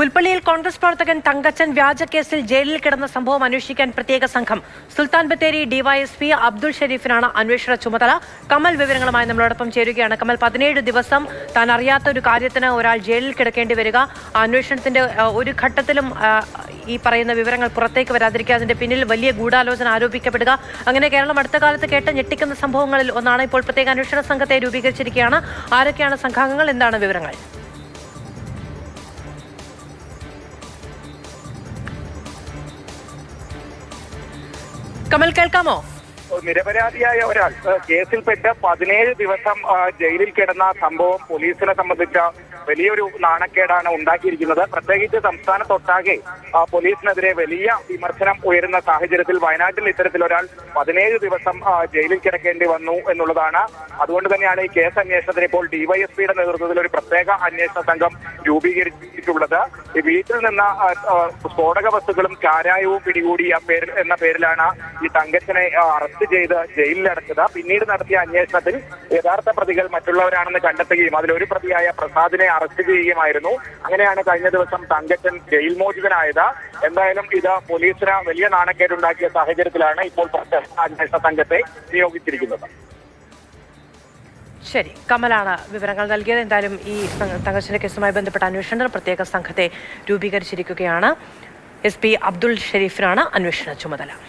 പുൽപ്പള്ളിയിൽ കോൺഗ്രസ് പ്രവർത്തകൻ തങ്കച്ചൻ വ്യാജക്കേസിൽ ജയിലിൽ കിടന്ന സംഭവം അന്വേഷിക്കാൻ പ്രത്യേക സംഘം. സുൽത്താൻ ബത്തേരി ഡിവൈഎസ്പി അബ്ദുൾ ഷെരീഫിനാണ് അന്വേഷണ ചുമതല. കമൽ വിവരങ്ങളുമായി നമ്മളോടൊപ്പം ചേരുകയാണ്. കമൽ, 17 ദിവസം താൻ അറിയാത്ത ഒരു കാര്യത്തിന് ഒരാൾ ജയിലിൽ കിടക്കേണ്ടി വരിക, അന്വേഷണത്തിന്റെ ഒരു ഘട്ടത്തിലും ഈ പറയുന്ന വിവരങ്ങൾ പുറത്തേക്ക് വരാതിരിക്കുക, അതിന്റെ പിന്നിൽ വലിയ ഗൂഢാലോചന ആരോപിക്കപ്പെടുക, അങ്ങനെ കേരളം അടുത്ത കാലത്ത് കേട്ട് ഞെട്ടിക്കുന്ന സംഭവങ്ങളിൽ ഒന്നാണ്. ഇപ്പോൾ പ്രത്യേക അന്വേഷണ സംഘത്തെ രൂപീകരിച്ചിരിക്കുകയാണ്. ആരൊക്കെയാണ് സംഘാംഗങ്ങൾ, എന്താണ് വിവരങ്ങൾ? കമൽ, കേൾക്കാമോ? നിരപരാധിയായ ഒരാൾ കേസിൽപ്പെട്ട് 17 ദിവസം ജയിലിൽ കിടന്ന സംഭവം പോലീസിനെ സംബന്ധിച്ച വലിയൊരു നാണക്കേടാണ് ഉണ്ടാക്കിയിരിക്കുന്നത്. പ്രത്യേകിച്ച് സംസ്ഥാനത്തൊട്ടാകെ പോലീസിനെതിരെ വലിയ വിമർശനം ഉയരുന്ന സാഹചര്യത്തിൽ വയനാട്ടിൽ ഇത്തരത്തിലൊരാൾ 17 ദിവസം ജയിലിൽ കിടക്കേണ്ടി വന്നു എന്നുള്ളതാണ്. അതുകൊണ്ട് തന്നെയാണ് ഈ കേസ് അന്വേഷണത്തിന് ഇപ്പോൾ ഡിവൈഎസ്പിയുടെ നേതൃത്വത്തിൽ ഒരു പ്രത്യേക അന്വേഷണ സംഘം രൂപീകരിച്ചിട്ടുള്ളത്. ഈ വീട്ടിൽ നിന്ന് സ്ഫോടക വസ്തുക്കളും ചാരായവും പിടികൂടിയ എന്ന പേരിലാണ് ഈ തങ്കച്ചനെ അറസ്റ്റ് ചെയ്ത് ജയിലിലടച്ചത്. പിന്നീട് നടത്തിയ അന്വേഷണത്തിൽ യഥാർത്ഥ പ്രതികൾ മറ്റുള്ളവരാണെന്ന് കണ്ടെത്തുകയും അതിലൊരു പ്രതിയായ പ്രസാദിനെ അറസ്റ്റ് ചെയ്യുകയുമായിരുന്നു. അങ്ങനെയാണ് കഴിഞ്ഞ ദിവസം തങ്കച്ചൻ ജയിൽ മോചിതനായത്. എന്തായാലും ഇത് പോലീസിന് വലിയ നാണക്കേടുണ്ടാക്കിയ സാഹചര്യത്തിലാണ് ഇപ്പോൾ അന്വേഷണ സംഘത്തെ നിയോഗിച്ചിരിക്കുന്നത്. ശരി, കമലാണ് വിവരങ്ങൾ നൽകിയത്. എന്തായാലും ഈ തങ്കച്ചന്റെ കേസുമായി ബന്ധപ്പെട്ട അന്വേഷണത്തിന് പ്രത്യേക സംഘത്തെ രൂപീകരിച്ചിരിക്കുകയാണ്. SP അബ്ദുൾ ഷെരീഫിനാണ് അന്വേഷണ ചുമതല.